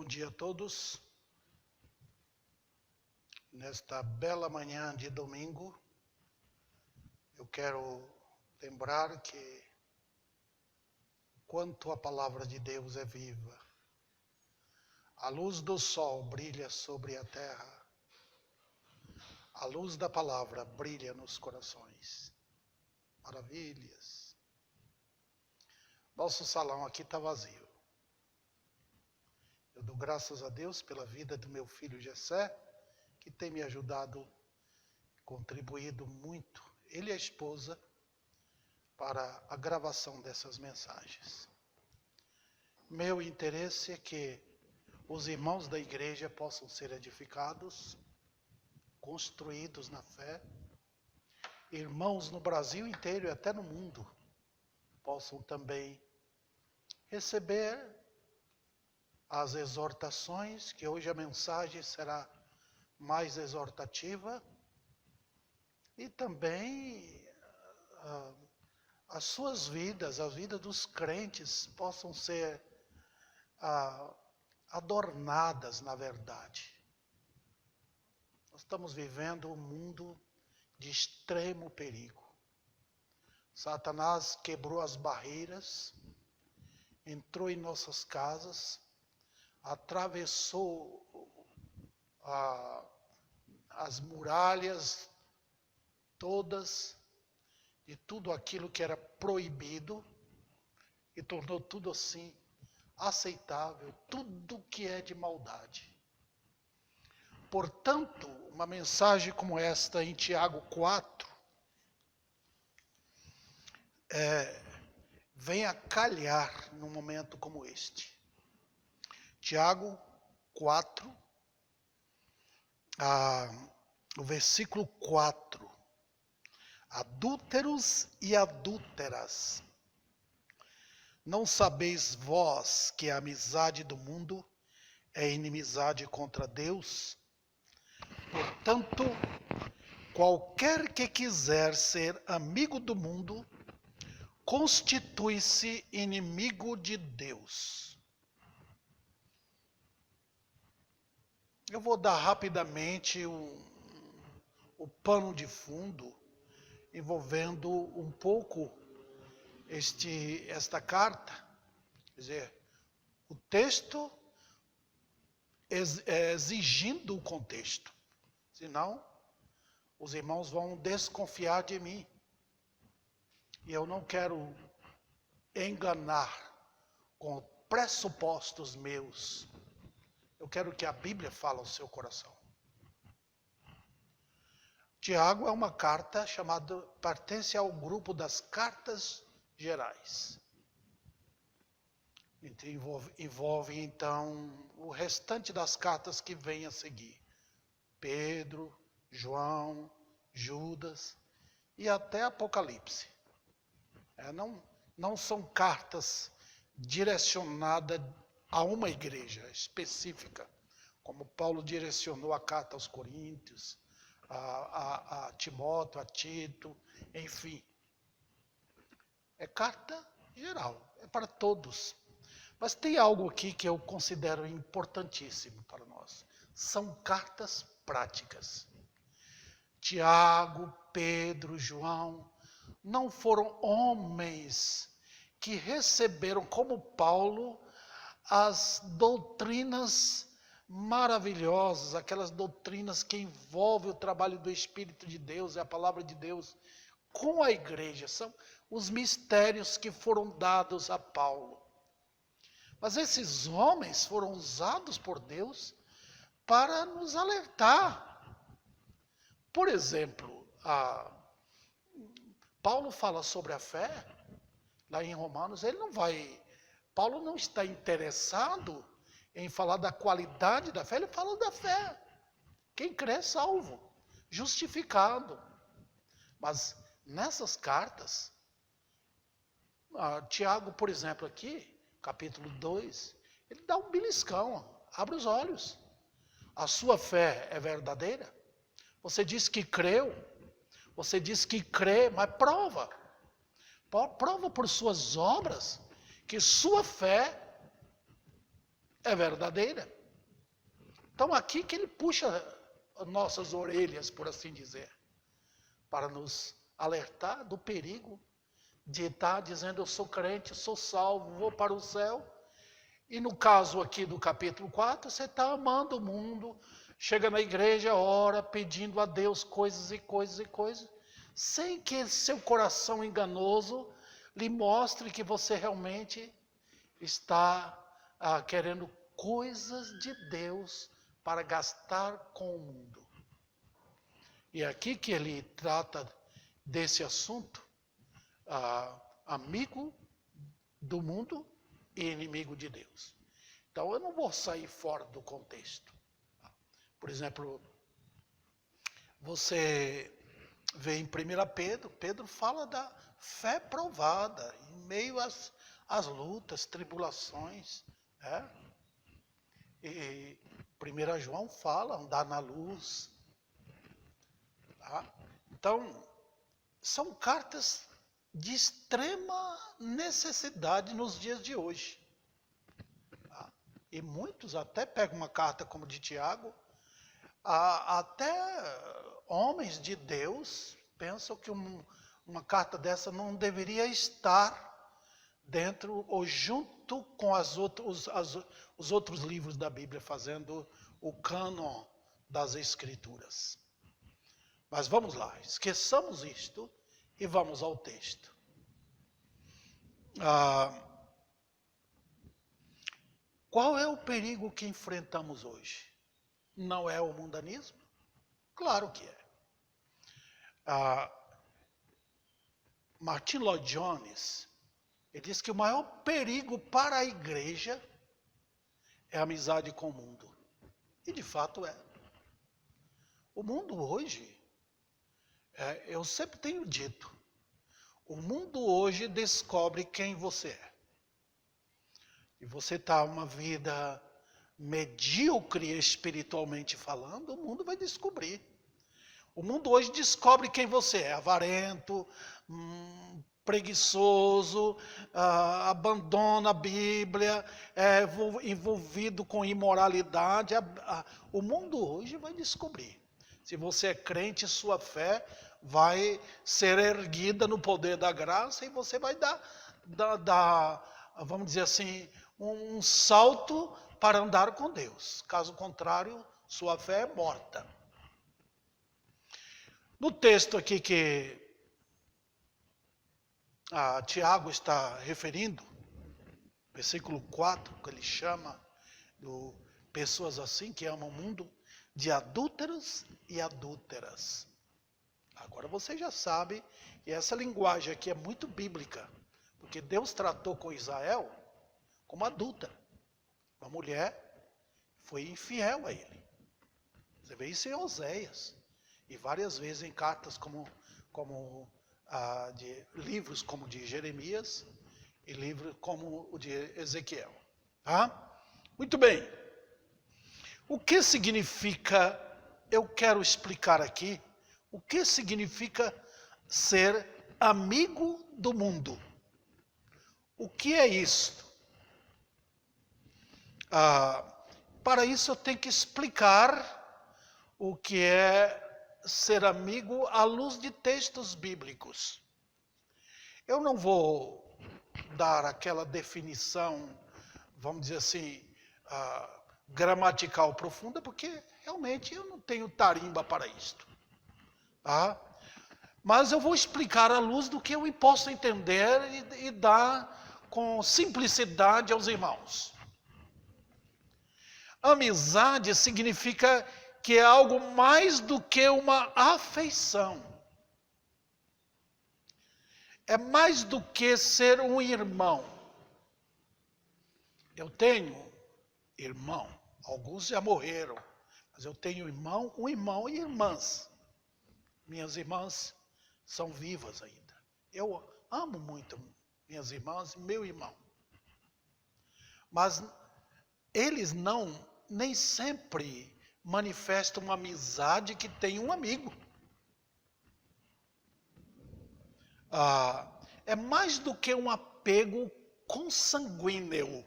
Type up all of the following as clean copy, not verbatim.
dia a todos. Nesta bela manhã de domingo, eu quero lembrar que quanto a palavra de Deus é viva. A luz do sol brilha sobre a terra. A luz da palavra brilha nos corações. Maravilhas. Nosso salão aqui está vazio. Eu dou graças a Deus pela vida do meu filho Jessé, que tem me ajudado, contribuído muito, ele e a esposa, para a gravação dessas mensagens. Meu interesse é que os irmãos da igreja possam ser edificados, construídos na fé, irmãos no Brasil inteiro e até no mundo possam também receber as exortações, que hoje a mensagem será mais exortativa, e também as suas vidas, a vida dos crentes possam ser adornadas na verdade. Nós estamos vivendo um mundo de extremo perigo. Satanás quebrou as barreiras, entrou em nossas casas, atravessou as muralhas todas de tudo aquilo que era proibido e tornou tudo assim aceitável, tudo que é de maldade. Portanto, uma mensagem como esta em Tiago 4 vem a calhar num momento como este. Tiago 4, o versículo 4. Adúlteros e adúlteras, não sabeis vós que a amizade do mundo é inimizade contra Deus? Portanto, qualquer que quiser ser amigo do mundo, constitui-se inimigo de Deus. Eu vou dar rapidamente o pano de fundo, envolvendo um pouco esta carta. Quer dizer, o texto exigindo o contexto. Senão, os irmãos vão desconfiar de mim. E eu não quero enganar com pressupostos meus. Eu quero que a Bíblia fale ao seu coração. Tiago é uma carta pertence ao grupo das cartas gerais. Envolve então o restante das cartas que vêm a seguir. Pedro, João, Judas e até Apocalipse. Não são cartas direcionadas a uma igreja específica, como Paulo direcionou a carta aos Coríntios, a Timóteo, a Tito, enfim. É carta geral, é para todos. Mas tem algo aqui que eu considero importantíssimo para nós. São cartas práticas. Tiago, Pedro, João, não foram homens que receberam, como Paulo, as doutrinas maravilhosas, aquelas doutrinas que envolvem o trabalho do Espírito de Deus e a palavra de Deus com a igreja. São os mistérios que foram dados a Paulo. Mas esses homens foram usados por Deus para nos alertar. Por exemplo, Paulo fala sobre a fé, lá em Romanos, Paulo não está interessado em falar da qualidade da fé, ele fala da fé. Quem crê é salvo, justificado. Mas nessas cartas, Tiago, por exemplo, aqui, capítulo 2, ele dá um beliscão, abre os olhos. A sua fé é verdadeira? Você diz que creu, você diz que crê, mas prova. Prova por suas obras que sua fé é verdadeira. Então aqui que ele puxa nossas orelhas, por assim dizer, para nos alertar do perigo de estar dizendo: eu sou crente, sou salvo, vou para o céu. E no caso aqui do capítulo 4, você está amando o mundo, chega na igreja, ora, pedindo a Deus coisas e coisas e coisas, sem que seu coração enganoso lhe mostre que você realmente está querendo coisas de Deus para gastar com o mundo. E é aqui que ele trata desse assunto, amigo do mundo e inimigo de Deus. Então eu não vou sair fora do contexto. Por exemplo, você vê em 1 Pedro, Pedro fala da fé provada, em meio às lutas, tribulações. Né? E 1 João fala, andar na luz. Tá? Então, são cartas de extrema necessidade nos dias de hoje. Tá? E muitos até pegam uma carta como de Tiago, até homens de Deus pensam que uma carta dessa não deveria estar dentro ou junto com os outros livros da Bíblia, fazendo o cânon das Escrituras. Mas vamos lá, esqueçamos isto e vamos ao texto. Qual é o perigo que enfrentamos hoje? Não é o mundanismo? Claro que é. Martin Lloyd Jones, ele diz que o maior perigo para a igreja é a amizade com o mundo. E de fato é. O mundo hoje, eu sempre tenho dito, o mundo hoje descobre quem você é. E você está uma vida medíocre espiritualmente falando, o mundo vai descobrir. O mundo hoje descobre quem você é: avarento, preguiçoso, abandona a Bíblia, envolvido com imoralidade. O mundo hoje vai descobrir. Se você é crente, sua fé vai ser erguida no poder da graça e você vai dar vamos dizer assim, um salto para andar com Deus. Caso contrário, sua fé é morta. No texto aqui que Tiago está referindo, versículo 4, que ele chama pessoas assim que amam o mundo, de adúlteros e adúlteras. Agora você já sabe que essa linguagem aqui é muito bíblica, porque Deus tratou com Israel como adúltera. Uma mulher foi infiel a ele. Você vê isso em Oséias. E várias vezes em cartas de livros como o de Jeremias e livros como o de Ezequiel. Tá? Muito bem. O que significa, eu quero explicar aqui, o que significa ser amigo do mundo? O que é isto? Para isso eu tenho que explicar o que é ser amigo à luz de textos bíblicos. Eu não vou dar aquela definição, vamos dizer assim, gramatical profunda, porque realmente eu não tenho tarimba para isto. Tá? Mas eu vou explicar à luz do que eu posso entender e dar com simplicidade aos irmãos. Amizade significa que é algo mais do que uma afeição. É mais do que ser um irmão. Eu tenho irmão, alguns já morreram, mas eu tenho um irmão e irmãs. Minhas irmãs são vivas ainda. Eu amo muito minhas irmãs e meu irmão. Mas eles nem sempre manifestam uma amizade que tem um amigo. É mais do que um apego consanguíneo.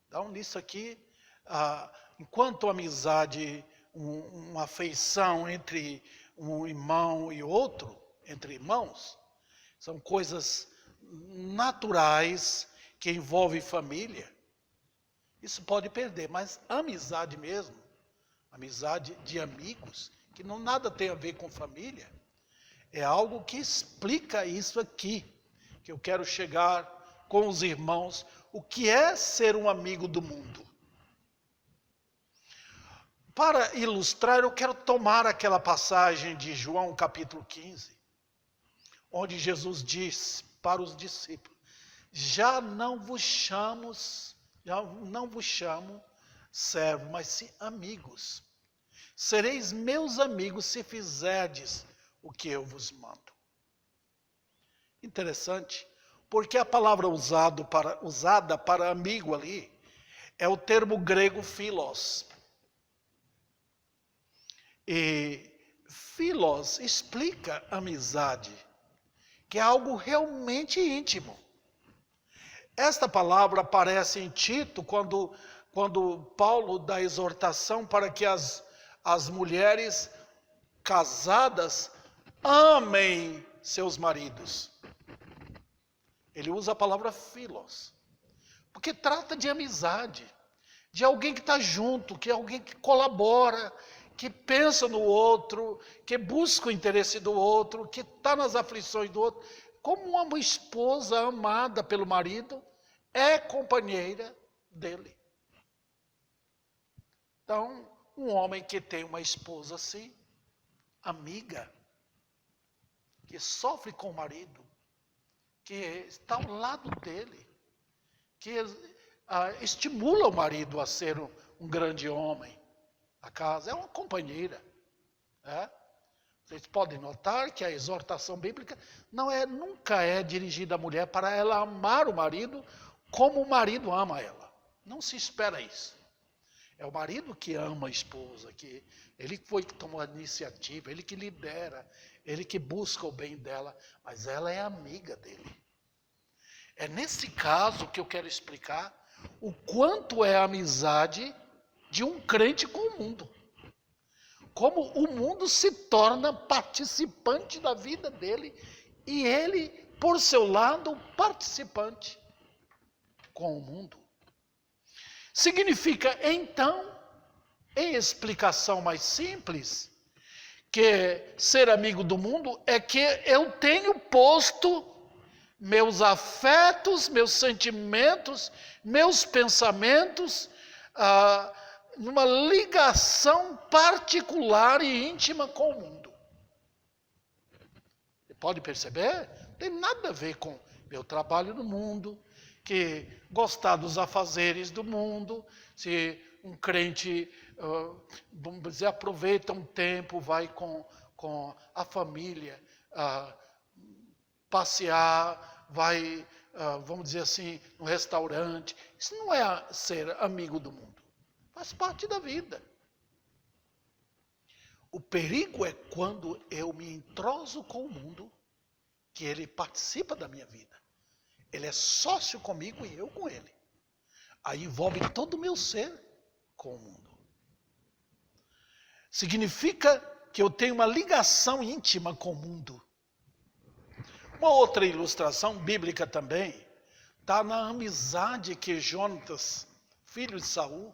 Então, nisso aqui, enquanto amizade, uma afeição entre um irmão e outro, entre irmãos, são coisas naturais que envolvem família. Isso pode perder, mas amizade mesmo, amizade de amigos, que não nada tem a ver com família, é algo que explica isso aqui, que eu quero chegar com os irmãos, o que é ser um amigo do mundo. Para ilustrar, eu quero tomar aquela passagem de João capítulo 15, onde Jesus diz para os discípulos: já não vos chamo servos, mas sim amigos. Sereis meus amigos se fizerdes o que eu vos mando. Interessante, porque a palavra usada para amigo ali é o termo grego philos. E philos explica amizade, que é algo realmente íntimo. Esta palavra aparece em Tito quando Paulo dá exortação para que as mulheres casadas amem seus maridos. Ele usa a palavra philos, porque trata de amizade, de alguém que está junto, que é alguém que colabora, que pensa no outro, que busca o interesse do outro, que está nas aflições do outro. Como uma esposa amada pelo marido é companheira dele. Então, um homem que tem uma esposa assim, amiga, que sofre com o marido, que está ao lado dele, que estimula o marido a ser um grande homem. A casa é uma companheira. Vocês podem notar que a exortação bíblica nunca é dirigida à mulher para ela amar o marido como o marido ama ela. Não se espera isso. É o marido que ama a esposa, que ele foi que tomou a iniciativa, ele que lidera, ele que busca o bem dela, mas ela é amiga dele. É nesse caso que eu quero explicar o quanto é a amizade de um crente com o mundo. Como o mundo se torna participante da vida dele e ele, por seu lado, participante com o mundo. Significa, então, em explicação mais simples, que ser amigo do mundo é que eu tenho posto meus afetos, meus sentimentos, meus pensamentos, numa ligação particular e íntima com o mundo. Você pode perceber? Não tem nada a ver com meu trabalho no mundo, que gostar dos afazeres do mundo, se um crente, vamos dizer, aproveita um tempo, vai com a família passear, vai, vamos dizer assim, no restaurante. Isso não é ser amigo do mundo. Faz parte da vida. O perigo é quando eu me entroso com o mundo, que ele participa da minha vida. Ele é sócio comigo e eu com ele. Aí envolve todo o meu ser com o mundo. Significa que eu tenho uma ligação íntima com o mundo. Uma outra ilustração bíblica também está na amizade que Jonatas, filho de Saul,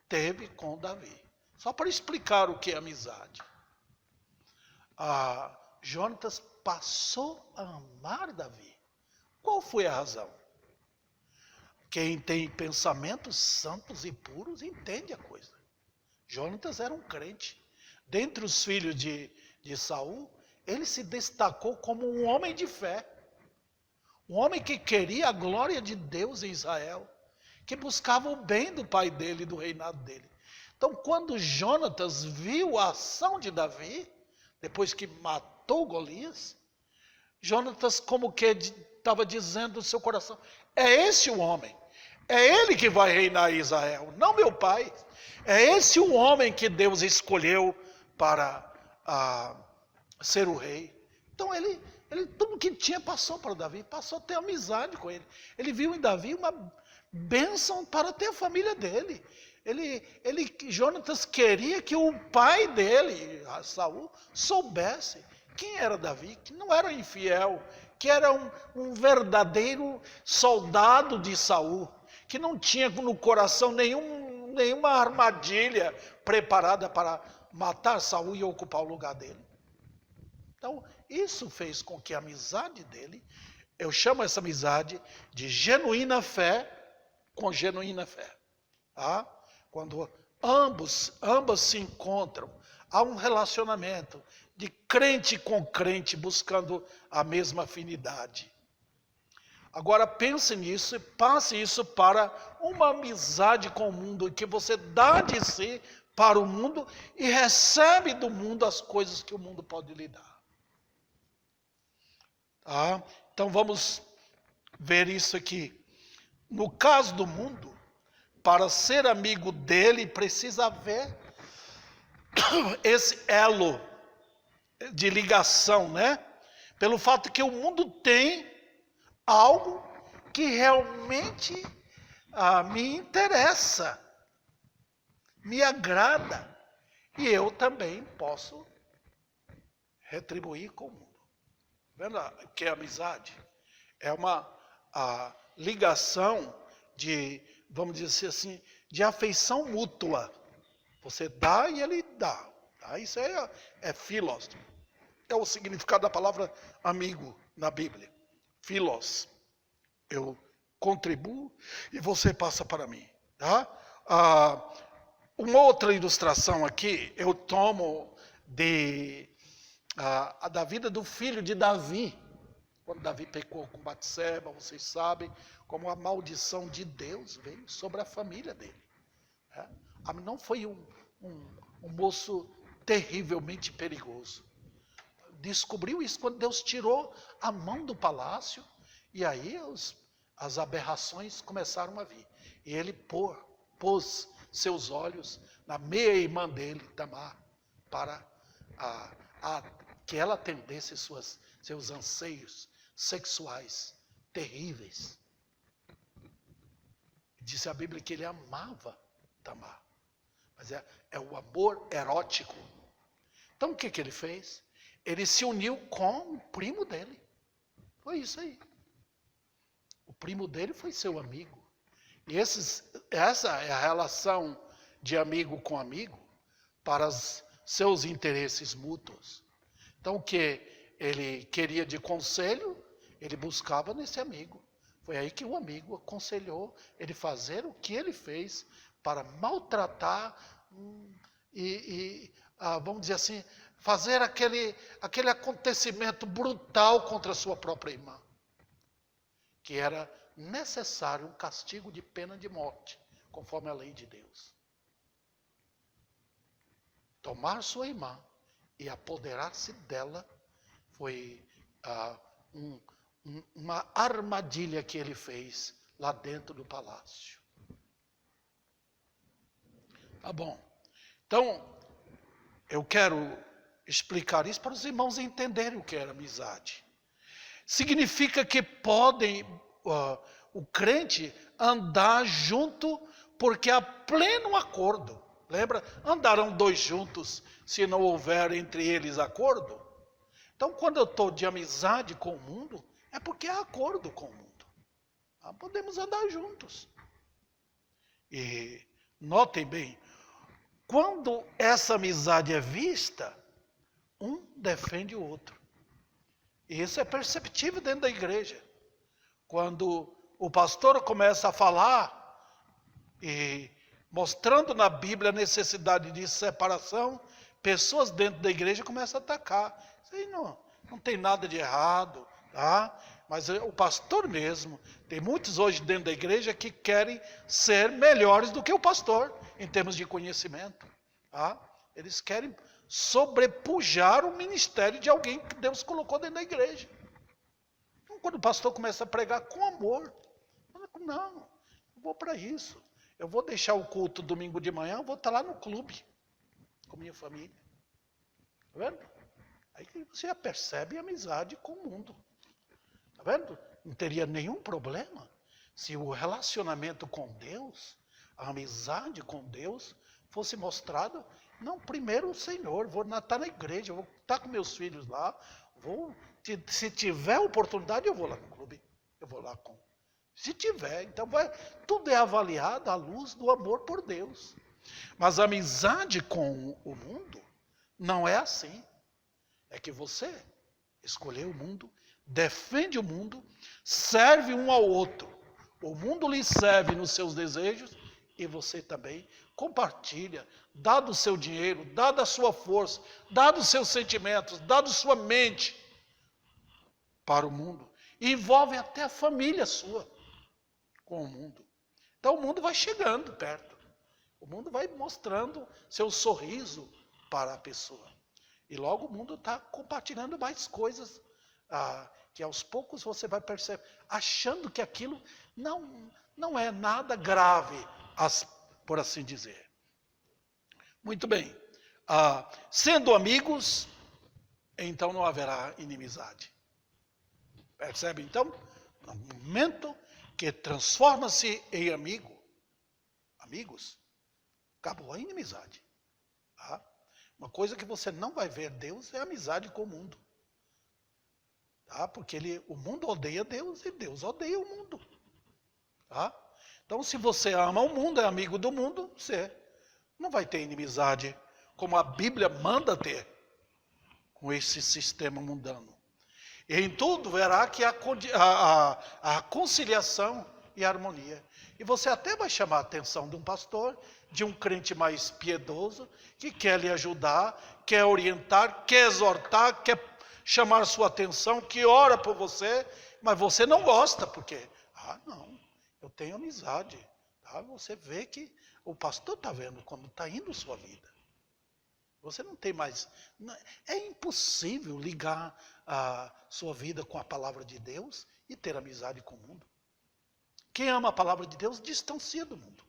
teve com Davi. Só para explicar o que é amizade. Jonatas passou a amar Davi. Qual foi a razão? Quem tem pensamentos santos e puros entende a coisa. Jonatas era um crente. Dentre os filhos de Saul, ele se destacou como um homem de fé. Um homem que queria a glória de Deus em Israel. Que buscava o bem do pai dele e do reinado dele. Então, quando Jonatas viu a ação de Davi, depois que matou Golias, Jonatas como que estava dizendo no seu coração: é esse o homem, é ele que vai reinar em Israel, não meu pai. É esse o homem que Deus escolheu para ser o rei. Então ele tudo que tinha passou para Davi, passou a ter amizade com ele. Ele viu em Davi uma bênção para ter a família dele. Jonatas queria que o pai dele, Saul, soubesse quem era Davi, que não era infiel, que era um verdadeiro soldado de Saul, que não tinha no coração nenhuma armadilha preparada para matar Saul e ocupar o lugar dele. Então, isso fez com que a amizade dele, eu chamo essa amizade de genuína fé com genuína fé. Tá? Quando ambas se encontram, há um relacionamento de crente com crente buscando a mesma afinidade. Agora pense nisso e passe isso para uma amizade com o mundo, em que você dá de si para o mundo e recebe do mundo as coisas que o mundo pode lhe dar. Tá? Então vamos ver isso aqui. No caso do mundo, para ser amigo dele, precisa haver esse elo de ligação, né? Pelo fato que o mundo tem algo que realmente me interessa, me agrada, e eu também posso retribuir com o mundo. Vendo que é amizade? É uma ligação de, vamos dizer assim, de afeição mútua. Você dá e ele dá. Tá? Isso é philos. É o significado da palavra amigo na Bíblia. Philos. Eu contribuo e você passa para mim. Tá? Uma outra ilustração aqui, eu tomo da vida do filho de Davi. Quando Davi pecou com Batseba, vocês sabem como a maldição de Deus veio sobre a família dele. Não foi um moço terrivelmente perigoso. Descobriu isso quando Deus tirou a mão do palácio, e aí as aberrações começaram a vir. E ele pôs seus olhos na meia-irmã dele, Tamar, para que ela atendesse seus anseios sexuais terríveis. Disse a Bíblia que ele amava Tamar, mas é o amor erótico. Então o que ele fez? Ele se uniu com o primo dele. Foi isso aí. O primo dele foi seu amigo. E essa é a relação de amigo com amigo para os seus interesses mútuos. Então o que ele queria de conselho, ele buscava nesse amigo. Foi aí que o amigo aconselhou ele fazer o que ele fez para maltratar vamos dizer assim, fazer aquele acontecimento brutal contra a sua própria irmã. Que era necessário um castigo de pena de morte, conforme a lei de Deus. Tomar sua irmã e apoderar-se dela foi uma armadilha que ele fez lá dentro do palácio. Tá bom. Então, eu quero explicar isso para os irmãos entenderem o que era amizade. Significa que podem o crente andar junto porque há pleno acordo. Lembra? Andarão dois juntos se não houver entre eles acordo. Então, quando eu estou de amizade com o mundo, é porque há acordo com o mundo. Podemos andar juntos. E notem bem, quando essa amizade é vista, um defende o outro. E isso é perceptível dentro da igreja. Quando o pastor começa a falar e mostrando na Bíblia a necessidade de separação, pessoas dentro da igreja começam a atacar. Isso aí não tem nada de errado, tá? Mas o pastor mesmo, tem muitos hoje dentro da igreja que querem ser melhores do que o pastor, em termos de conhecimento. Tá? Eles querem sobrepujar o ministério de alguém que Deus colocou dentro da igreja. Então, quando o pastor começa a pregar com amor, não, eu vou para isso. Eu vou deixar o culto domingo de manhã, eu vou estar lá no clube, com minha família. Está vendo? Aí você já percebe a amizade com o mundo. Está vendo? Não teria nenhum problema se o relacionamento com Deus, a amizade com Deus fosse mostrada, não, primeiro o Senhor, vou estar na igreja, vou estar com meus filhos lá, se tiver oportunidade eu vou lá no clube, eu vou lá com. Se tiver, então tudo é avaliado à luz do amor por Deus. Mas a amizade com o mundo não é assim. É que você escolheu o mundo, defende o mundo, serve um ao outro. O mundo lhe serve nos seus desejos e você também compartilha, dá do seu dinheiro, dá da sua força, dá dos seus sentimentos, dá da sua mente para o mundo. E envolve até a família sua com o mundo. Então o mundo vai chegando perto. O mundo vai mostrando seu sorriso para a pessoa. E logo o mundo está compartilhando mais coisas que aos poucos você vai perceber, achando que aquilo não é nada grave, por assim dizer. Muito bem. Sendo amigos, então não haverá inimizade. Percebe? Então, no momento que transforma-se em amigos, acabou a inimizade. Tá? Uma coisa que você não vai ver Deus é a amizade com o mundo. Tá? Porque o mundo odeia Deus e Deus odeia o mundo. Tá? Então, se você ama o mundo, é amigo do mundo, você não vai ter inimizade como a Bíblia manda ter com esse sistema mundano. E em tudo verá que a conciliação e a harmonia. E você até vai chamar a atenção de um pastor, de um crente mais piedoso, que quer lhe ajudar, quer orientar, quer exortar, quer chamar sua atenção, que ora por você, mas você não gosta, porque, não, eu tenho amizade. Tá? Você vê que o pastor está vendo como está indo sua vida. Você não tem mais. É impossível ligar a sua vida com a palavra de Deus e ter amizade com o mundo. Quem ama a palavra de Deus distancia do mundo.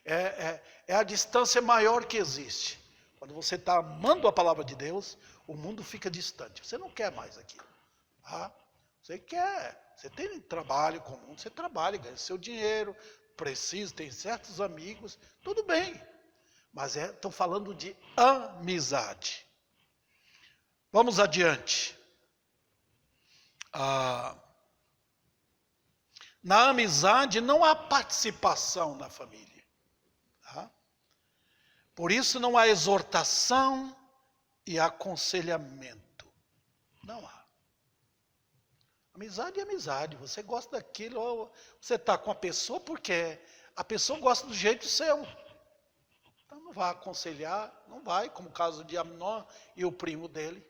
É a distância maior que existe. Quando você está amando a palavra de Deus, o mundo fica distante. Você não quer mais aquilo. Tá? Você quer. Você tem trabalho com o mundo, você trabalha, ganha seu dinheiro, precisa, tem certos amigos, tudo bem. Mas estou falando de amizade. Vamos adiante. Na amizade não há participação na família. Tá? Por isso não há exortação e aconselhamento. Não há. Amizade é amizade. Você gosta daquilo, você está com a pessoa porque a pessoa gosta do jeito seu. Então não vai aconselhar, não vai, como o caso de Amnon e o primo dele.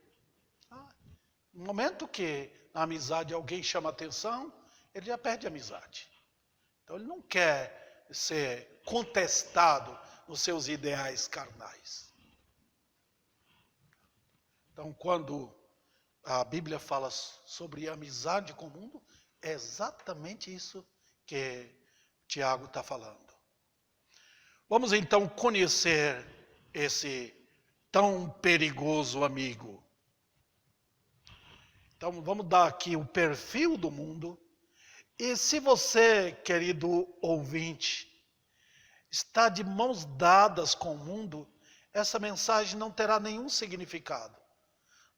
No momento que na amizade alguém chama atenção, ele já perde a amizade. Então ele não quer ser contestado nos seus ideais carnais. Então quando a Bíblia fala sobre amizade com o mundo, é exatamente isso que Tiago está falando. Vamos então conhecer esse tão perigoso amigo. Então vamos dar aqui o perfil do mundo. E se você, querido ouvinte, está de mãos dadas com o mundo, essa mensagem não terá nenhum significado.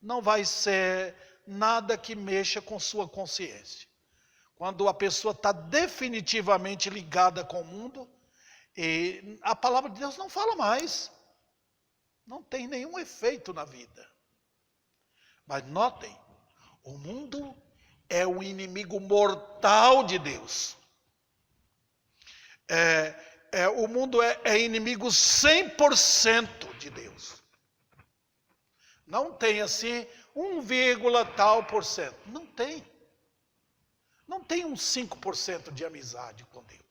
Não vai ser nada que mexa com sua consciência. Quando a pessoa está definitivamente ligada com o mundo, e a palavra de Deus não fala mais. Não tem nenhum efeito na vida. Mas notem, o mundo é o inimigo mortal de Deus. O mundo é inimigo 100% de Deus. Não tem assim 1, tal por cento. Não tem. Não tem uns 5% de amizade com Deus.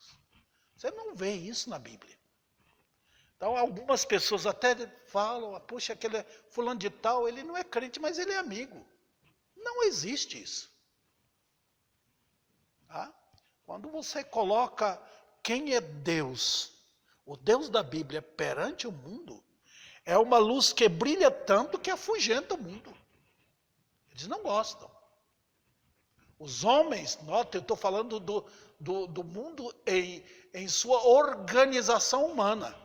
Você não vê isso na Bíblia. Então algumas pessoas até falam, poxa, aquele fulano de tal, ele não é crente, mas ele é amigo. Não existe isso. Tá? Quando você coloca quem é Deus, o Deus da Bíblia perante o mundo, é uma luz que brilha tanto que afugenta o mundo. Eles não gostam. Os homens, nota, eu estou falando do mundo em sua organização humana.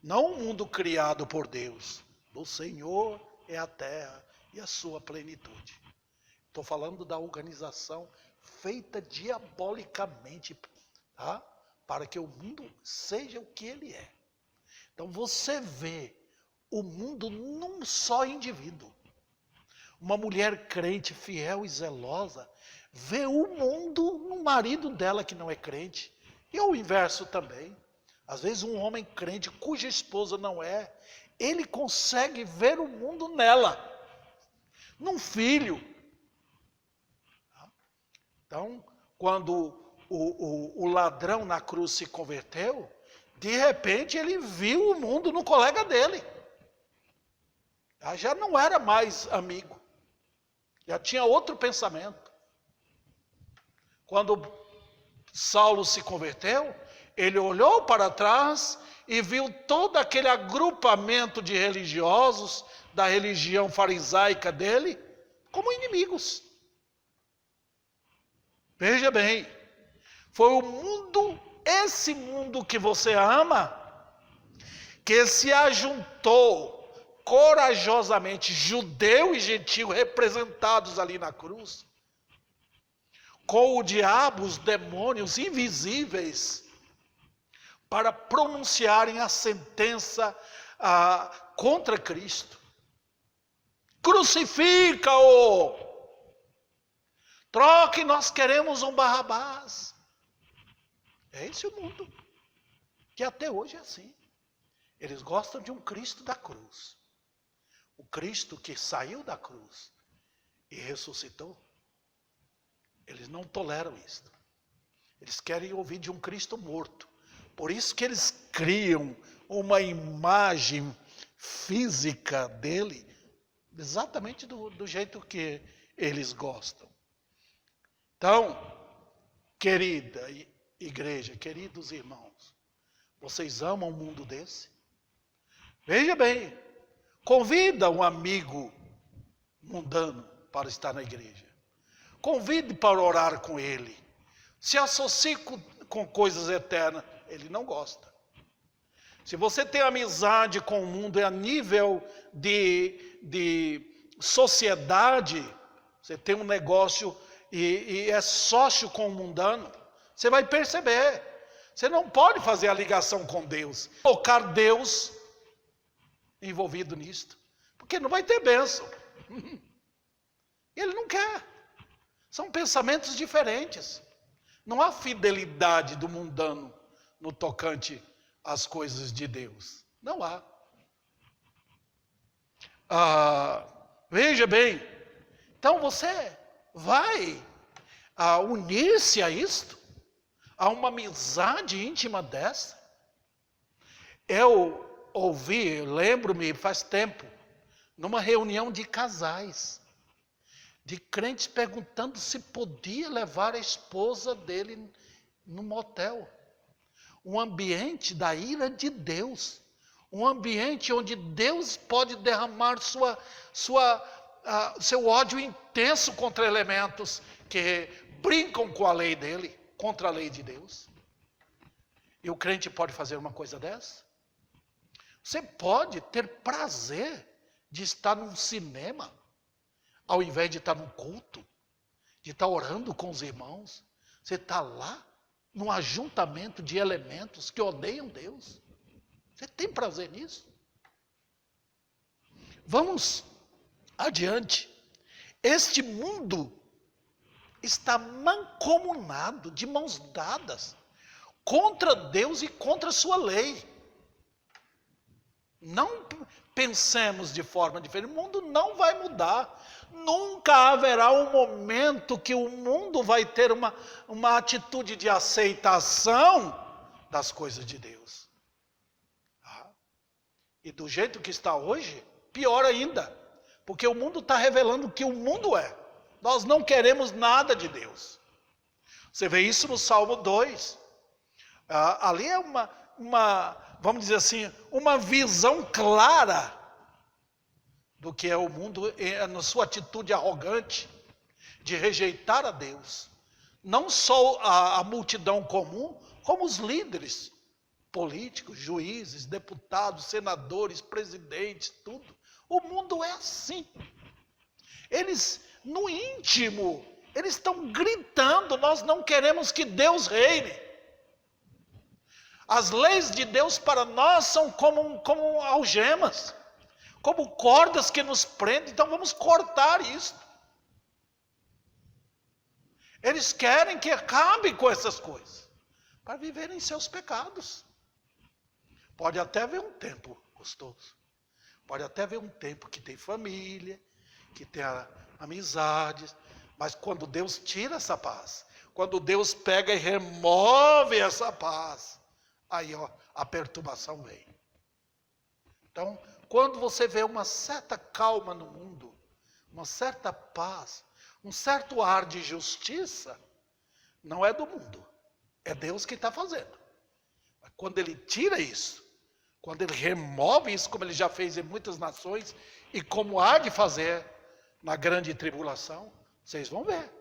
Não o mundo criado por Deus. Do Senhor é a terra e a sua plenitude. Estou falando da organização feita diabolicamente, tá? Para que o mundo seja o que ele é. Então você vê o mundo num só indivíduo. Uma mulher crente, fiel e zelosa, vê o mundo no marido dela que não é crente. E o inverso também. Às vezes um homem crente, cuja esposa não é, ele consegue ver o mundo nela, num filho. Então, quando o ladrão na cruz se converteu, de repente ele viu o mundo no colega dele. Já não era mais amigo. Já tinha outro pensamento. Quando Saulo se converteu, ele olhou para trás e viu todo aquele agrupamento de religiosos da religião farisaica dele como inimigos. Veja bem, foi o mundo, esse mundo que você ama, que se ajuntou corajosamente, judeu e gentio representados ali na cruz, com o diabo, os demônios invisíveis, para pronunciarem a sentença contra Cristo. Crucifica-o! Troque, nós queremos um Barrabás. É esse o mundo, que até hoje é assim. Eles gostam de um Cristo da cruz. O Cristo que saiu da cruz e ressuscitou. Eles não toleram isso. Eles querem ouvir de um Cristo morto. Por isso que eles criam uma imagem física dele, exatamente do jeito que eles gostam. Então, querida igreja, queridos irmãos, vocês amam um mundo desse? Veja bem, convida um amigo mundano para estar na igreja. Convide para orar com ele. Se associe com coisas eternas. Ele não gosta. Se você tem amizade com o mundo a nível de sociedade, você tem um negócio e é sócio com o mundano, você vai perceber. Você não pode fazer a ligação com Deus. Colocar Deus envolvido nisto. Porque não vai ter bênção. Ele não quer. São pensamentos diferentes. Não há fidelidade do mundano no tocante às coisas de Deus. Não há. Veja bem. Então você vai unir-se a isto? A uma amizade íntima dessa? Eu ouvi, lembro-me, faz tempo, numa reunião de casais, de crentes perguntando se podia levar a esposa dele no motel. Um ambiente da ira de Deus. Um ambiente onde Deus pode derramar seu ódio intenso contra elementos que brincam com a lei dele, contra a lei de Deus. E o crente pode fazer uma coisa dessa? Você pode ter prazer de estar num cinema, ao invés de estar num culto, de estar orando com os irmãos. Você está lá, num ajuntamento de elementos que odeiam Deus. Você tem prazer nisso? Vamos adiante. Este mundo está mancomunado, de mãos dadas, contra Deus e contra a sua lei. Não pensemos de forma diferente. O mundo não vai mudar. Nunca haverá um momento que o mundo vai ter uma atitude de aceitação das coisas de Deus. E do jeito que está hoje, pior ainda. Porque o mundo está revelando o que o mundo é. Nós não queremos nada de Deus. Você vê isso no Salmo 2. Ali é vamos dizer assim, uma visão clara do que é o mundo na sua atitude arrogante, de rejeitar a Deus. Não só a multidão comum, como os líderes políticos, juízes, deputados, senadores, presidentes, tudo. O mundo é assim. Eles, no íntimo, eles estão gritando: nós não queremos que Deus reine. As leis de Deus para nós são como algemas, como cordas que nos prendem, então vamos cortar isso. Eles querem que acabe com essas coisas, para viverem seus pecados. Pode até haver um tempo gostoso, pode até haver um tempo que tem família, que tem amizades, mas quando Deus tira essa paz, quando Deus pega e remove essa paz, aí a perturbação vem. Então, quando você vê uma certa calma no mundo, uma certa paz, um certo ar de justiça, não é do mundo, é Deus que está fazendo. Mas quando Ele tira isso, quando Ele remove isso, como Ele já fez em muitas nações, e como há de fazer na grande tribulação, vocês vão ver.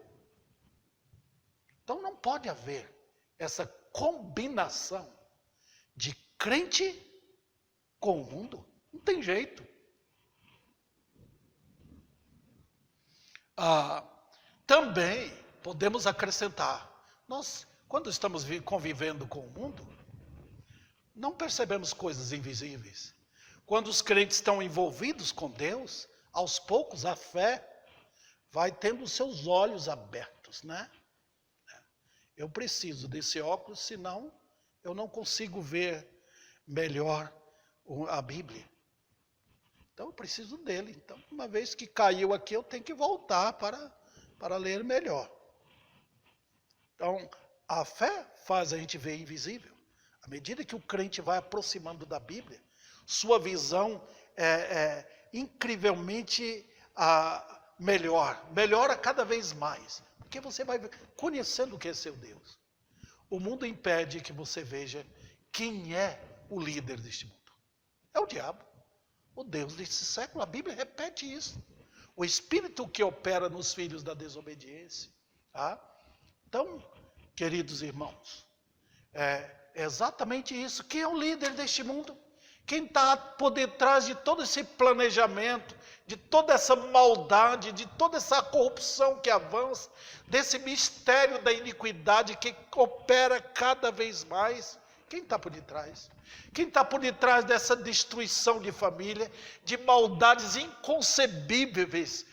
Então não pode haver essa combinação de crente com o mundo. Não tem jeito. Também podemos acrescentar, nós, quando estamos convivendo com o mundo, não percebemos coisas invisíveis. Quando os crentes estão envolvidos com Deus, aos poucos a fé vai tendo os seus olhos abertos, né? Eu preciso desse óculos, senão eu não consigo ver melhor a Bíblia. Então eu preciso dele. Então, uma vez que caiu aqui, eu tenho que voltar para ler melhor. Então, a fé faz a gente ver invisível. À medida que o crente vai aproximando da Bíblia, sua visão é incrivelmente melhora cada vez mais. Porque você vai conhecendo o que é seu Deus. O mundo impede que você veja quem é o líder deste mundo. É o diabo, o Deus desse século. A Bíblia repete isso. O espírito que opera nos filhos da desobediência. Tá? Então, queridos irmãos, é exatamente isso. Quem é o líder deste mundo? Quem está por detrás de todo esse planejamento, de toda essa maldade, de toda essa corrupção que avança, desse mistério da iniquidade que opera cada vez mais? Quem está por detrás? Quem está por detrás dessa destruição de família, de maldades inconcebíveis,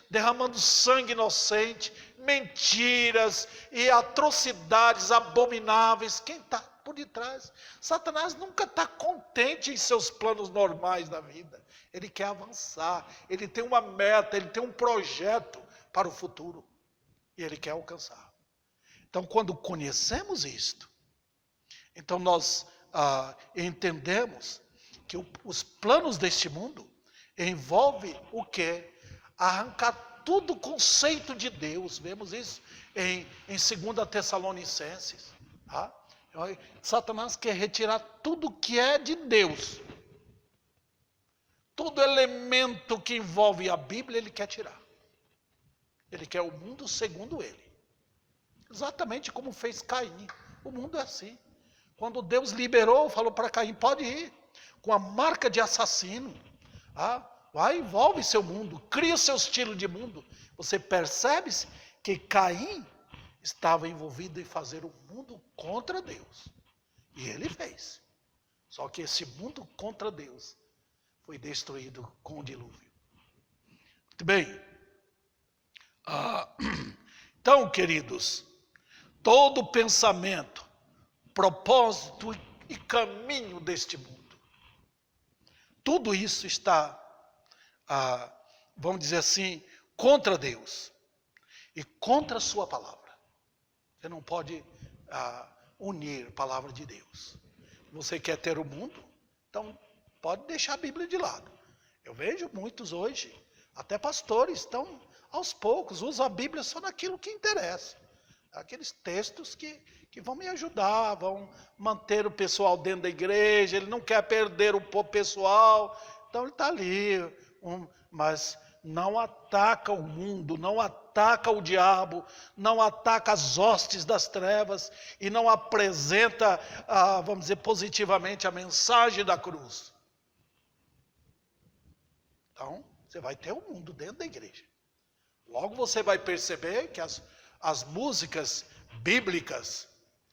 derramando sangue inocente, mentiras e atrocidades abomináveis? Quem está por detrás? Satanás nunca está contente em seus planos normais da vida. Ele quer avançar, ele tem uma meta, ele tem um projeto para o futuro. E ele quer alcançar. Então, quando conhecemos isto, então nós entendemos que os planos deste mundo envolvem o quê? Arrancar todo o conceito de Deus. Vemos isso em 2 Tessalonicenses. Tá? Satanás quer retirar tudo que é de Deus. Todo elemento que envolve a Bíblia, ele quer tirar. Ele quer o mundo segundo ele. Exatamente como fez Caim. O mundo é assim. Quando Deus liberou, falou para Caim: pode ir, com a marca de assassino. Vai, envolve seu mundo, cria o seu estilo de mundo. Você percebe que Caim estava envolvido em fazer o mundo contra Deus. E ele fez. Só que esse mundo contra Deus foi destruído com o dilúvio. Muito bem. Então, queridos, todo pensamento, propósito e caminho deste mundo, tudo isso está, vamos dizer assim, contra Deus e contra a sua palavra. Você não pode unir a palavra de Deus. Você quer ter o mundo? Então pode deixar a Bíblia de lado. Eu vejo muitos hoje, até pastores, estão aos poucos, usam a Bíblia só naquilo que interessa. Aqueles textos que vão me ajudar, vão manter o pessoal dentro da igreja, ele não quer perder o pessoal, então ele está ali, mas não ataca o mundo, não ataca ataca o diabo, não ataca as hostes das trevas e não apresenta, vamos dizer, positivamente a mensagem da cruz. Então, você vai ter um mundo dentro da igreja. Logo você vai perceber que as músicas bíblicas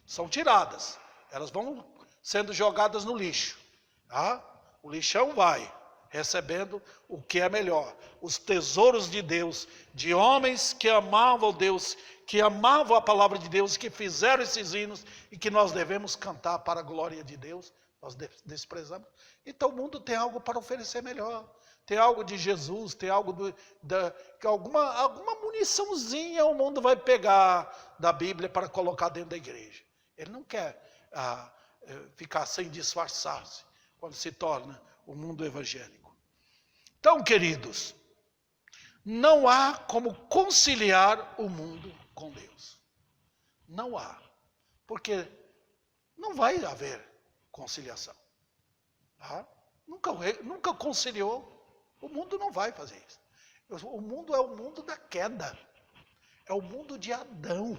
são tiradas. Elas vão sendo jogadas no lixo. Tá? O lixão vai recebendo o que é melhor. Os tesouros de Deus, de homens que amavam Deus, que amavam a palavra de Deus, que fizeram esses hinos e que nós devemos cantar para a glória de Deus, nós desprezamos. Então o mundo tem algo para oferecer melhor. Tem algo de Jesus, tem algo alguma muniçãozinha o mundo vai pegar da Bíblia para colocar dentro da igreja. Ele não quer ficar sem disfarçar-se quando se torna o mundo evangélico. Então, queridos, não há como conciliar o mundo com Deus. Não há. Porque não vai haver conciliação. Tá? Nunca conciliou. O mundo não vai fazer isso. O mundo é o mundo da queda. É o mundo de Adão.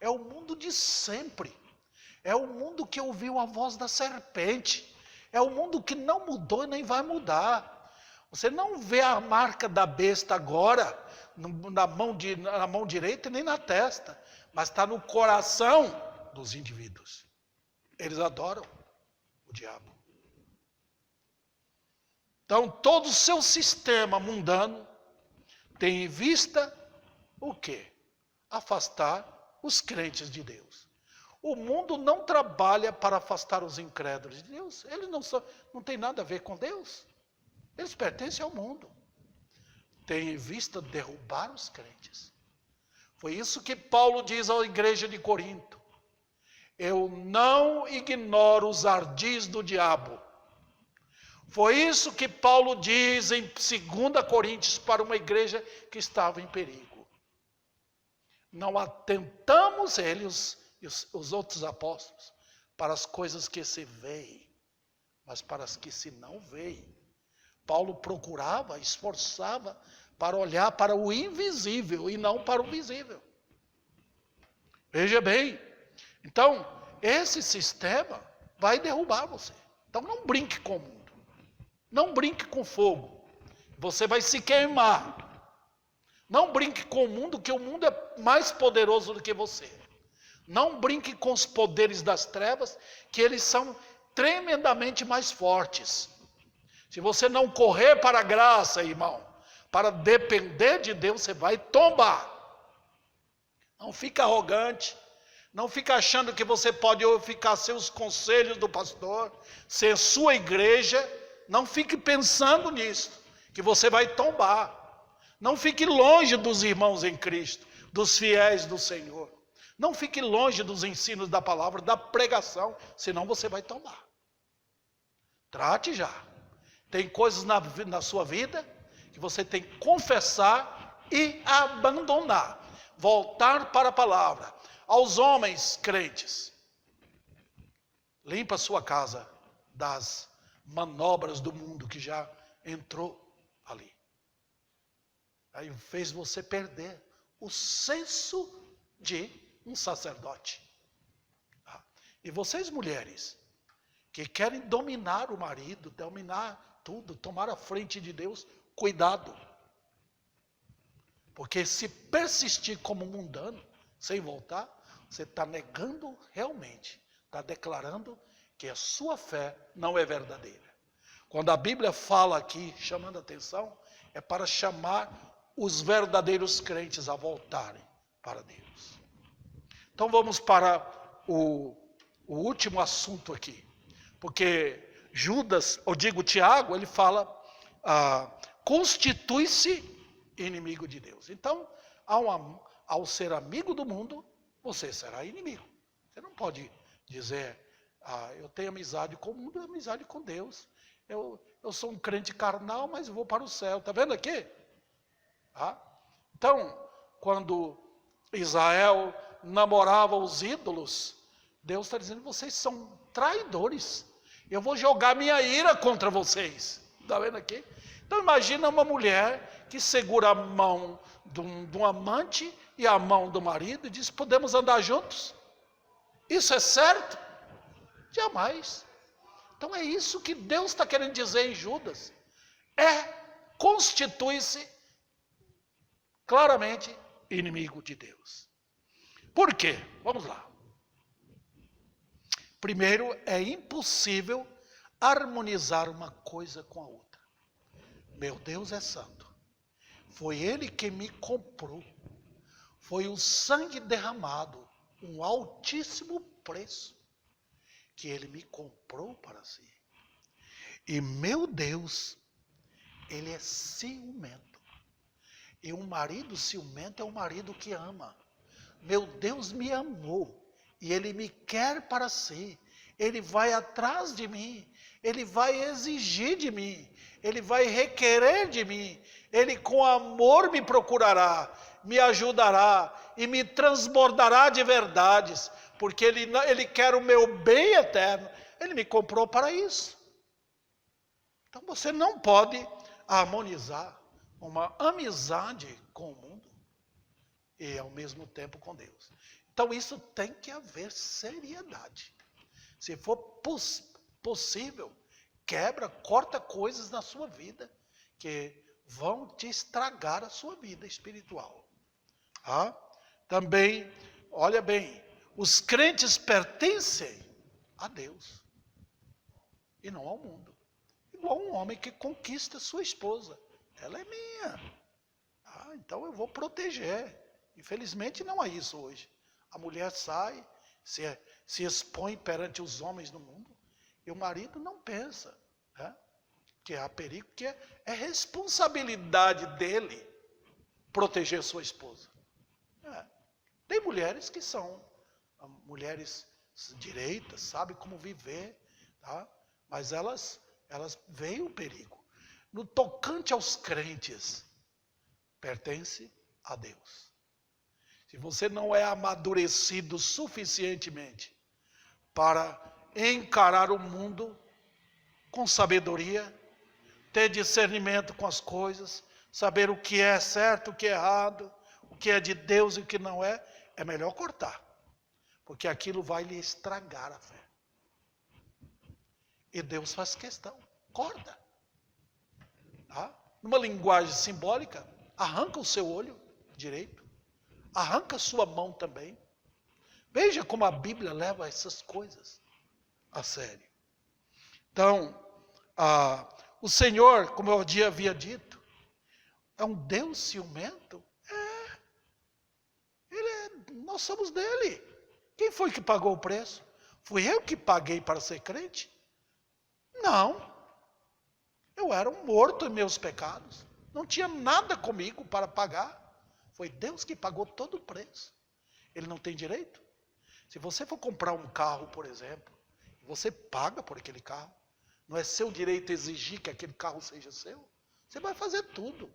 É o mundo de sempre. É o mundo que ouviu a voz da serpente. É o mundo que não mudou e nem vai mudar. Você não vê a marca da besta agora na mão direita nem na testa. Mas está no coração dos indivíduos. Eles adoram o diabo. Então, todo o seu sistema mundano tem em vista o quê? Afastar os crentes de Deus. O mundo não trabalha para afastar os incrédulos de Deus. Eles não têm nada a ver com Deus. Eles pertencem ao mundo. Tem em vista derrubar os crentes. Foi isso que Paulo diz à igreja de Corinto. Eu não ignoro os ardis do diabo. Foi isso que Paulo diz em 2 Coríntios para uma igreja que estava em perigo. Não atentamos eles e os outros apóstolos para as coisas que se veem, mas para as que se não veem. Paulo procurava, esforçava para olhar para o invisível e não para o visível. Veja bem, então esse sistema vai derrubar você. Então não brinque com o mundo. Não brinque com fogo, você vai se queimar. Não brinque com o mundo, que o mundo é mais poderoso do que você. Não brinque com os poderes das trevas, que eles são tremendamente mais fortes. Se você não correr para a graça, irmão, para depender de Deus, você vai tombar. Não fica arrogante, não fica achando que você pode ficar sem os conselhos do pastor, sem sua igreja. Não fique pensando nisso, que você vai tombar. Não fique longe dos irmãos em Cristo, dos fiéis do Senhor. Não fique longe dos ensinos da palavra, da pregação, senão você vai tombar. Trate já. Tem coisas na sua vida que você tem que confessar e abandonar. Voltar para a palavra. Aos homens crentes, limpa a sua casa das manobras do mundo que já entrou ali. Aí fez você perder o senso de um sacerdote. E vocês mulheres, que querem dominar o marido, dominar tudo, tomar a frente de Deus, cuidado. Porque se persistir como mundano, sem voltar, você está negando realmente, está declarando que a sua fé não é verdadeira. Quando a Bíblia fala aqui, chamando a atenção, é para chamar os verdadeiros crentes a voltarem para Deus. Então vamos para o último assunto aqui. Porque Judas, ou digo Tiago, ele fala, constitui-se inimigo de Deus. Então, ao ser amigo do mundo, você será inimigo. Você não pode dizer, eu tenho amizade com o mundo, amizade com Deus. Eu sou um crente carnal, mas eu vou para o céu. Está vendo aqui? Então, quando Israel namorava os ídolos, Deus está dizendo, vocês são traidores. Eu vou jogar minha ira contra vocês. Está vendo aqui? Então imagina uma mulher que segura a mão de um amante e a mão do marido e diz: podemos andar juntos? Isso é certo? Jamais. Então é isso que Deus está querendo dizer em Judas. Constitui-se claramente inimigo de Deus. Por quê? Vamos lá. Primeiro, é impossível harmonizar uma coisa com a outra. Meu Deus é santo. Foi Ele que me comprou. Foi o sangue derramado, um altíssimo preço, que Ele me comprou para si. E meu Deus, Ele é ciumento. E um marido ciumento é um marido que ama. Meu Deus me amou. E Ele me quer para si. Ele vai atrás de mim. Ele vai exigir de mim. Ele vai requerer de mim. Ele com amor me procurará, me ajudará e me transbordará de verdades. Porque Ele quer o meu bem eterno. Ele me comprou para isso. Então você não pode harmonizar uma amizade com o mundo e ao mesmo tempo com Deus. Então isso tem que haver seriedade. Se for possível, quebra, corta coisas na sua vida que vão te estragar a sua vida espiritual. Também, olha bem, os crentes pertencem a Deus e não ao mundo. Igual um homem que conquista sua esposa. Ela é minha. Então eu vou proteger. Infelizmente não há isso hoje. A mulher sai, se expõe perante os homens no mundo, e o marido não pensa, que há perigo, que é responsabilidade dele proteger sua esposa. Tem mulheres que são mulheres direitas, sabem como viver, mas elas veem o perigo. No tocante aos crentes, pertence a Deus. Se você não é amadurecido suficientemente para encarar o mundo com sabedoria, ter discernimento com as coisas, saber o que é certo, o que é errado, o que é de Deus e o que não é melhor cortar. Porque aquilo vai lhe estragar a fé. E Deus faz questão, corta. Numa linguagem simbólica, arranca o seu olho direito. Arranca a sua mão também. Veja como a Bíblia leva essas coisas a sério. Então, o Senhor, como eu havia dito, é um Deus ciumento? Nós somos dele. Quem foi que pagou o preço? Fui eu que paguei para ser crente? Não. Eu era um morto em meus pecados. Não tinha nada comigo para pagar. Foi Deus que pagou todo o preço. Ele não tem direito? Se você for comprar um carro, por exemplo, você paga por aquele carro. Não é seu direito exigir que aquele carro seja seu. Você vai fazer tudo.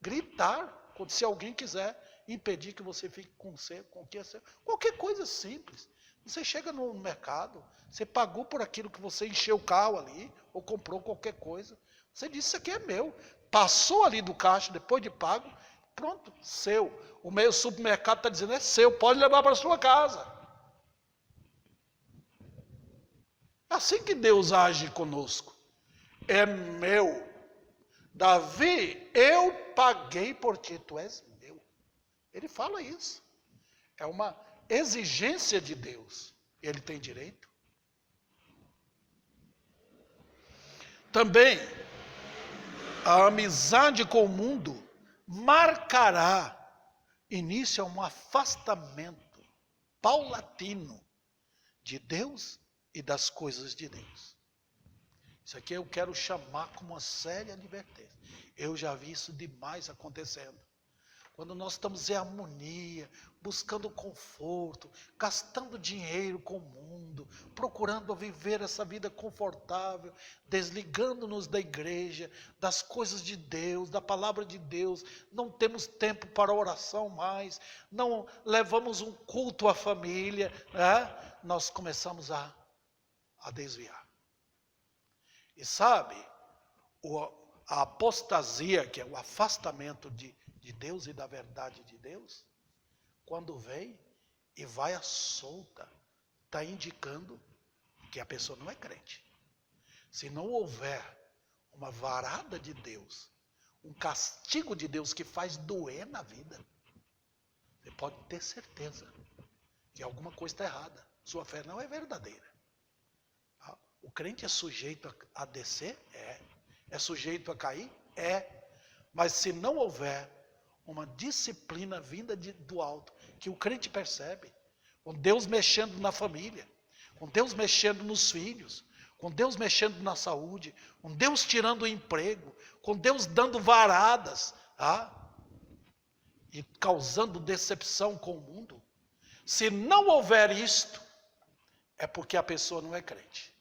Gritar, se alguém quiser impedir que você fique com o que é seu. Qualquer coisa simples. Você chega no mercado, você pagou por aquilo que você encheu o carro ali, ou comprou qualquer coisa. Você disse: isso aqui é meu. Passou ali do caixa, depois de pago, pronto, seu. O meu supermercado está dizendo: é seu, pode levar para a sua casa. É assim que Deus age conosco. É meu. Davi, eu paguei por ti, tu és meu. Ele fala isso. É uma exigência de Deus. Ele tem direito. Também, a amizade com o mundo marcará início a um afastamento paulatino de Deus e das coisas de Deus. Isso aqui eu quero chamar como uma séria advertência. Eu já vi isso demais acontecendo. Quando nós estamos em harmonia, buscando conforto, gastando dinheiro com o mundo, procurando viver essa vida confortável, desligando-nos da igreja, das coisas de Deus, da palavra de Deus, não temos tempo para oração mais, não levamos um culto à família, nós começamos a desviar. E sabe, a apostasia, que é o afastamento de Deus e da verdade de Deus, quando vem e vai à solta, está indicando que a pessoa não é crente. Se não houver uma varada de Deus, um castigo de Deus que faz doer na vida, você pode ter certeza que alguma coisa está errada. Sua fé não é verdadeira. O crente é sujeito a descer? É. É sujeito a cair? É. Mas se não houver uma disciplina vinda do alto, que o crente percebe, com Deus mexendo na família, com Deus mexendo nos filhos, com Deus mexendo na saúde, com Deus tirando o emprego, com Deus dando varadas, e causando decepção com o mundo. Se não houver isto, é porque a pessoa não é crente.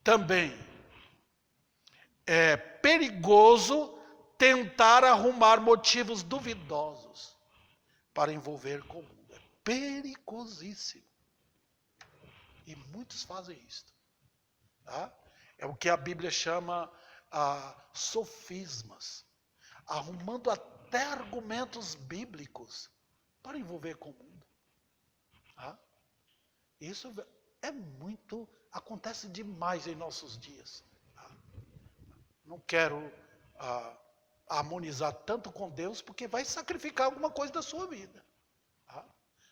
Também é perigoso tentar arrumar motivos duvidosos para envolver com o mundo. É perigosíssimo. E muitos fazem isto. É o que a Bíblia chama sofismas. Arrumando até argumentos bíblicos para envolver com o mundo. Isso é muito, acontece demais em nossos dias. Não quero harmonizar tanto com Deus, porque vai sacrificar alguma coisa da sua vida.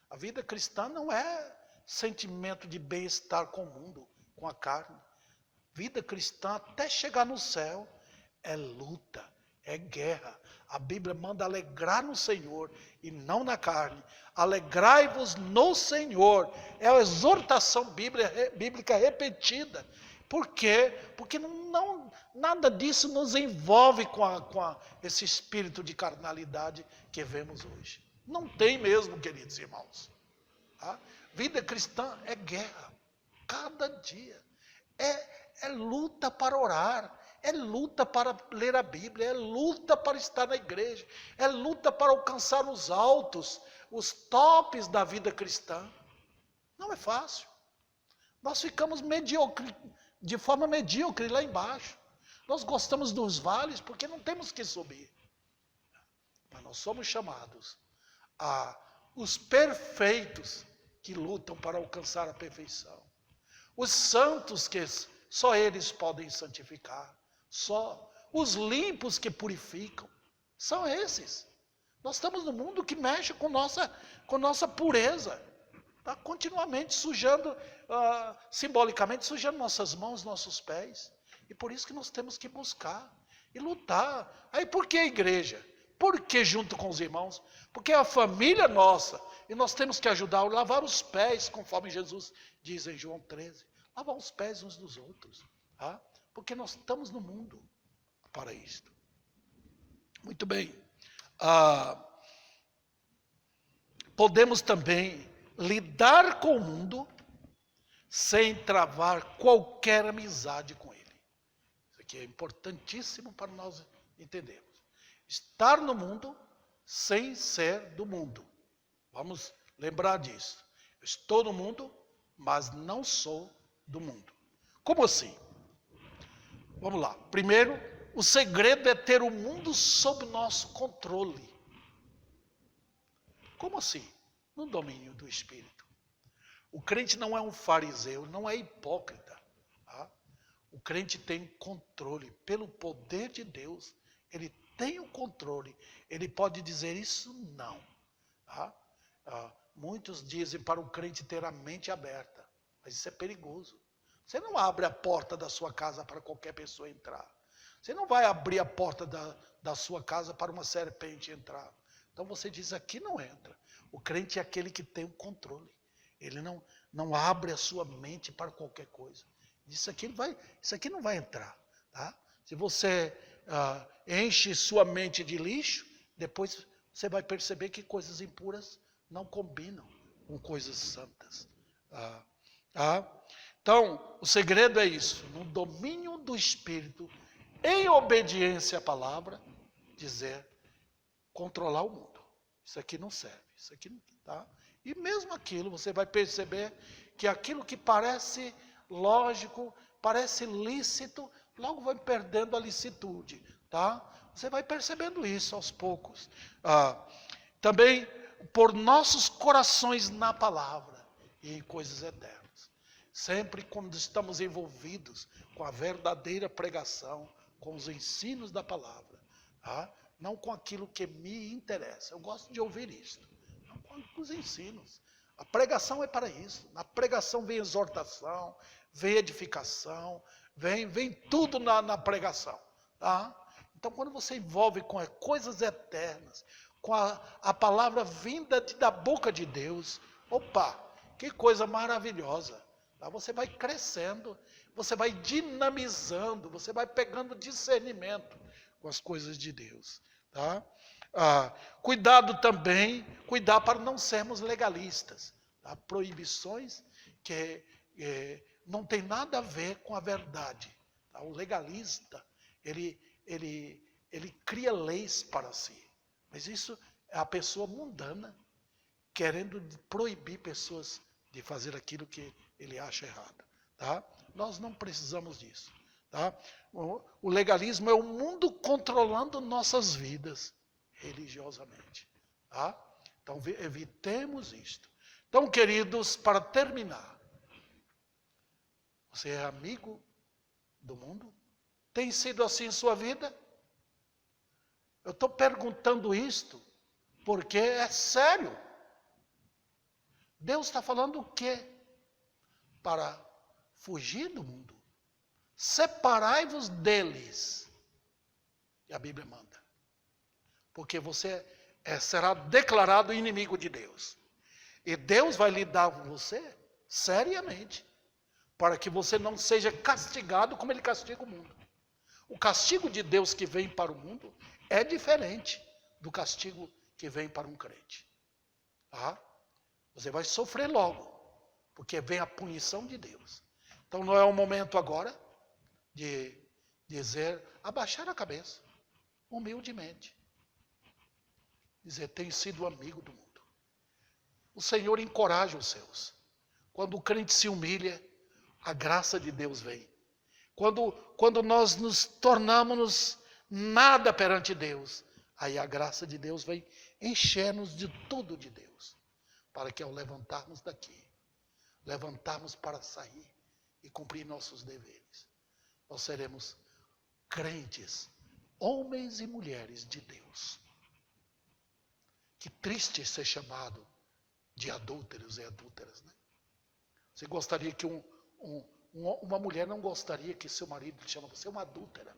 A vida cristã não é sentimento de bem-estar com o mundo, com a carne. Vida cristã, até chegar no céu, é luta, é guerra. A Bíblia manda alegrar no Senhor e não na carne. Alegrai-vos no Senhor. É a exortação bíblica repetida. Por quê? Porque nada disso nos envolve com esse espírito de carnalidade que vemos hoje. Não tem mesmo, queridos irmãos. Vida cristã é guerra. Cada dia. É luta para orar. É luta para ler a Bíblia, é luta para estar na igreja, é luta para alcançar os altos, os tops da vida cristã. Não é fácil. Nós ficamos de forma medíocre lá embaixo. Nós gostamos dos vales porque não temos que subir. Mas nós somos chamados os perfeitos que lutam para alcançar a perfeição. Os santos que só eles podem santificar. Só os limpos que purificam são esses. Nós estamos no mundo que mexe com nossa pureza, continuamente sujando, simbolicamente sujando nossas mãos, nossos pés. E por isso que nós temos que buscar e lutar. Aí por que a igreja? Por que junto com os irmãos? Porque é a família nossa e nós temos que ajudar a lavar os pés, conforme Jesus diz em João 13. Lavar os pés uns dos outros. Porque nós estamos no mundo para isto. Muito bem. Podemos também lidar com o mundo sem travar qualquer amizade com ele. Isso aqui é importantíssimo para nós entendermos. Estar no mundo sem ser do mundo. Vamos lembrar disso. Eu estou no mundo, mas não sou do mundo. Como assim? Vamos lá. Primeiro, o segredo é ter o mundo sob nosso controle. Como assim? No domínio do Espírito. O crente não é um fariseu, não é hipócrita. O crente tem controle. Pelo poder de Deus, ele tem o controle. Ele pode dizer isso não. Muitos dizem para o crente ter a mente aberta. Mas isso é perigoso. Você não abre a porta da sua casa para qualquer pessoa entrar. Você não vai abrir a porta da sua casa para uma serpente entrar. Então você diz, aqui não entra. O crente é aquele que tem o controle. Ele não abre a sua mente para qualquer coisa. Isso aqui não vai entrar. Se você enche sua mente de lixo, depois você vai perceber que coisas impuras não combinam com coisas santas. Então, o segredo é isso, no domínio do Espírito, em obediência à palavra, controlar o mundo. Isso aqui não serve, E mesmo aquilo, você vai perceber que aquilo que parece lógico, parece lícito, logo vai perdendo a licitude, tá? Você vai percebendo isso aos poucos. Também por nossos corações na palavra e em coisas eternas. Sempre quando estamos envolvidos com a verdadeira pregação, com os ensinos da palavra, tá? Não com aquilo que me interessa. Eu gosto de ouvir isso, não com os ensinos. A pregação é para isso. Na pregação vem exortação, vem edificação, vem tudo na pregação, tá? Então, quando você envolve com coisas eternas, com a palavra vinda da boca de Deus, opa, que coisa maravilhosa. Tá? Você vai crescendo, você vai dinamizando, você vai pegando discernimento com as coisas de Deus. Tá? Cuidado também, cuidar para não sermos legalistas. Tá? Proibições que não tem nada a ver com a verdade. Tá? O legalista, ele cria leis para si. Mas isso é a pessoa mundana querendo proibir pessoas de fazer aquilo que ele acha errado. Tá? Nós não precisamos disso. Tá? O legalismo é o mundo controlando nossas vidas religiosamente. Tá? Então evitemos isto. Então, queridos, para terminar, você é amigo do mundo? Tem sido assim em sua vida? Eu estou perguntando isto porque é sério. Deus está falando o quê? Para fugir do mundo. Separai-vos deles. E a Bíblia manda. Porque você será declarado inimigo de Deus. E Deus vai lidar com você seriamente. Para que você não seja castigado como Ele castiga o mundo. O castigo de Deus que vem para o mundo é diferente do castigo que vem para um crente. Tá? Você vai sofrer logo, porque vem a punição de Deus. Então não é o momento agora de dizer, abaixar a cabeça, humildemente. Dizer, tenho sido amigo do mundo. O Senhor encoraja os seus. Quando o crente se humilha, a graça de Deus vem. Quando nós nos tornamos nada perante Deus, aí a graça de Deus vem encher-nos de tudo de Deus. Para que ao levantarmos daqui, levantarmos para sair e cumprir nossos deveres, nós seremos crentes, homens e mulheres de Deus. Que triste ser chamado de adúlteros e adúlteras, né? Você gostaria que uma mulher não gostaria que seu marido lhe chama você uma adúltera?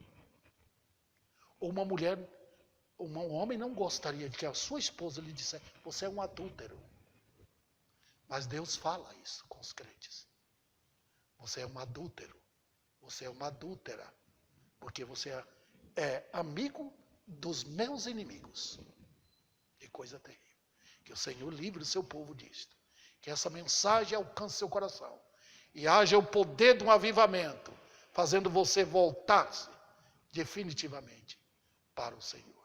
Ou um homem não gostaria de que a sua esposa lhe dissesse, você é um adúltero. Mas Deus fala isso com os crentes. Você é um adúltero. Você é uma adúltera. Porque você é amigo dos meus inimigos. Que coisa terrível. Que o Senhor livre o seu povo disto. Que essa mensagem alcance seu coração. E haja o poder de um avivamento, fazendo você voltar-se definitivamente para o Senhor.